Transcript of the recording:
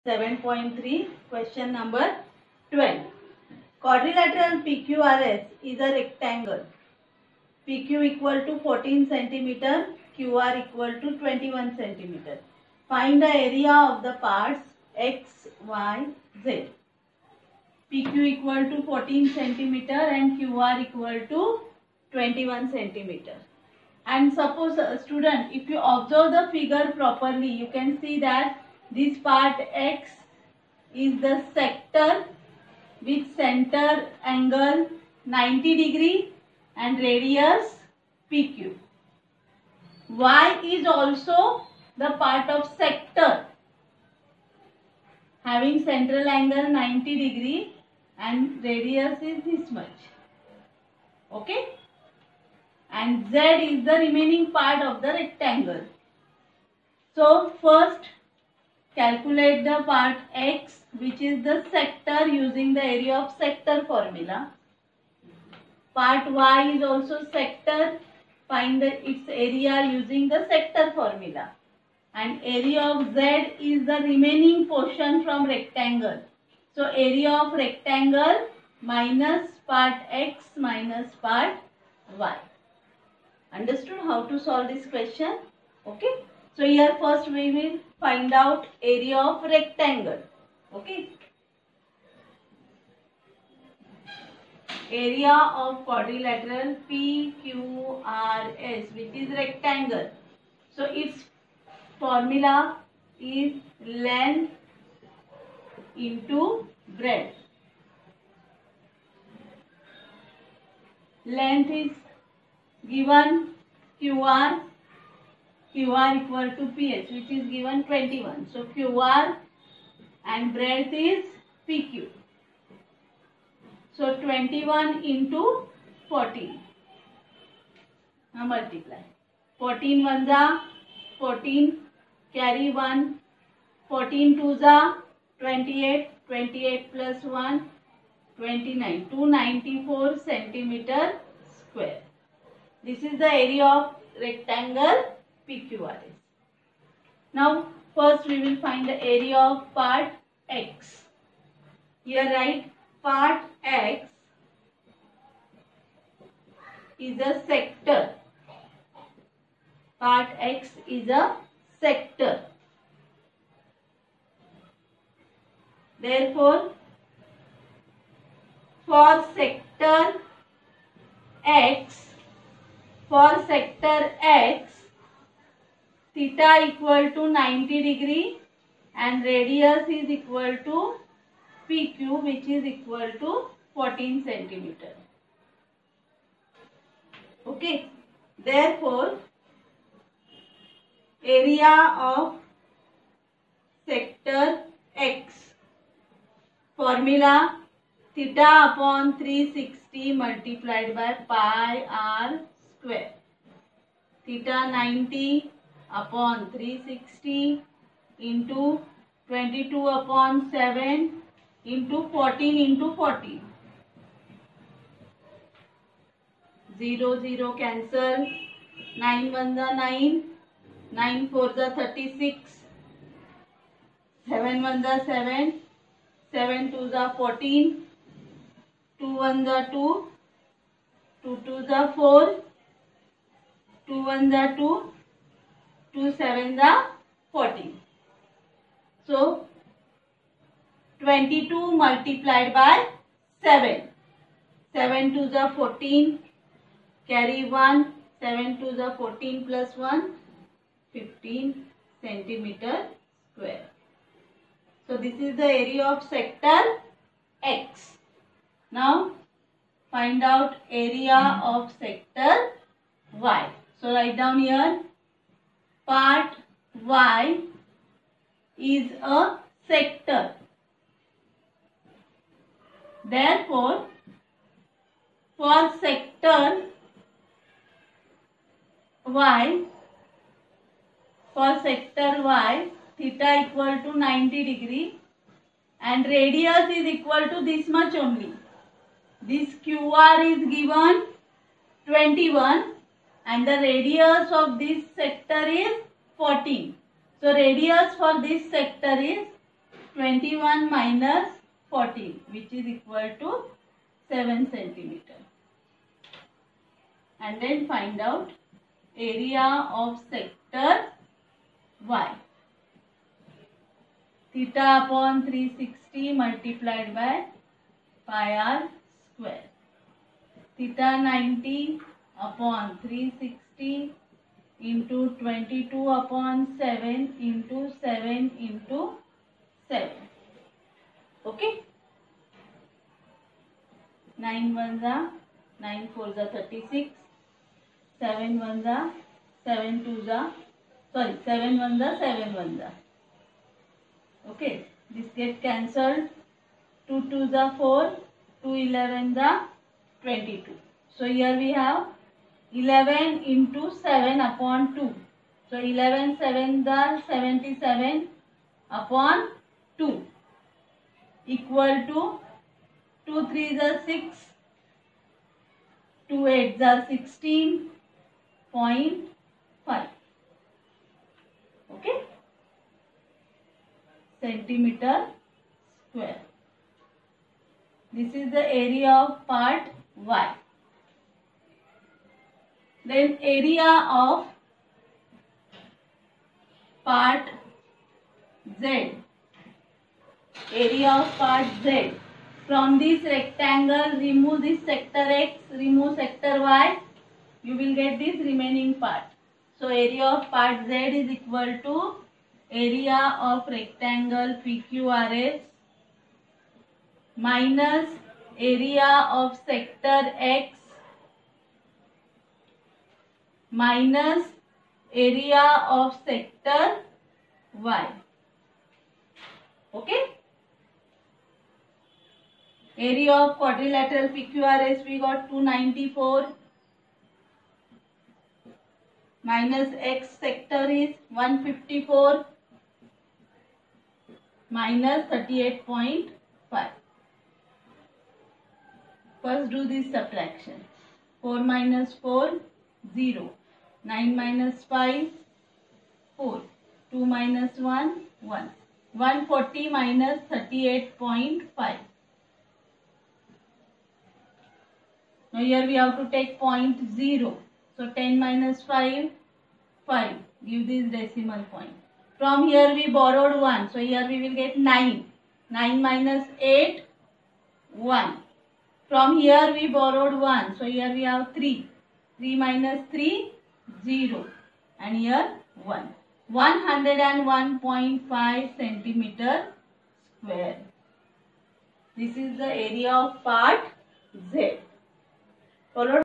7.3 question number 12. Quadrilateral PQRS is a rectangle. PQ equal to 14 centimeter, QR equal to 21 centimeter. Find the area of the parts X, Y, Z. PQ equal to 14 centimeter and QR equal to 21 centimeter. And suppose student, if you observe the figure properly, you can see that this part X is the sector with center angle 90 degree and radius PQ. Y is also the part of sector having central angle 90 degree and radius is this much. Okay? And Z is the remaining part of the rectangle. So first calculate the part X, which is the sector, using the area of sector formula. Part Y is also sector. Find its area using the sector formula. And area of Z is the remaining portion from rectangle. So area of rectangle minus part X minus part Y. Understood how to solve this question? Okay. So here first we will find out area of rectangle. Okay. Area of quadrilateral PQRS, which is rectangle. So its formula is length into breadth. Length is given QR equal to PH, which is given 21. So QR and breadth is PQ. So 21 into 14. Now multiply. 14 ones are 14, carry 1. 14 twos are 28. 28 plus 1, 29. 294 centimeter square. This is the area of rectangle PQRS. Now first we will find the area of part X. Here write part X is a sector. Part X is a sector. Therefore, for sector X, theta equal to 90 degree and radius is equal to PQ, which is equal to 14 centimeter. Okay. Therefore, area of sector X, formula theta upon 360 multiplied by pi r square. Theta 90 upon 360 into 22 upon 7 into 14 into 14. 0, 0 cancel. 9 ones are 9. 9 fours are 36. 7 ones are 7. 7 twos are 14. 2 ones are 2. 2 twos are 4. 2 ones are 2. 2 sevens are 14. So 22 multiplied by 7. 7 twos are 14. Carry 1. 7 twos are 14 plus 1. 15 centimeter square. So this is the area of sector X. Now find out area of sector Y. So write down here, part Y is a sector. Therefore, for sector Y, theta equal to 90 degree and radius is equal to this much only. This QR is given 21 and the radius of this sector is 14. So radius for this sector is 21 minus 14, which is equal to 7 centimeter. And then find out area of sector Y. Theta upon 360 multiplied by pi r square. Theta 90 upon 360 into 22 upon 7 into 7 into 7. Okay. 9 ones are 9 fours are 36. 7 ones are 7 twos are 7 ones are 7 ones are. Okay. This gets cancelled. 2 twos are 4. 2 11s are 22. So here we have 11 into 7 upon 2. So 11 sevens are 77 upon 2 equal to 2 threes are 6, 2 eights are 16.5. Okay, centimeter square. This is the area of part Y. Then area of part Z. Area of part Z. From this rectangle, remove this sector X, remove sector Y. You will get this remaining part. So area of part Z is equal to area of rectangle PQRS minus area of sector X minus area of sector Y. Okay. Area of quadrilateral PQRS we got 294 minus X sector is 154 minus 38.5. First do this subtraction. 4 minus 4, 0. 9 minus 5, 4. 2 minus 1, 1. 140 minus 38.5. Now here we have to take 0.0. So 10 minus 5, 5. Give this decimal point. From here we borrowed 1. So here we will get 9. 9 minus 8, 1. From here we borrowed 1. So here we have 3. 3 minus 3, 0. And here 1. 101.5 centimeter square. This is the area of part Z. Followed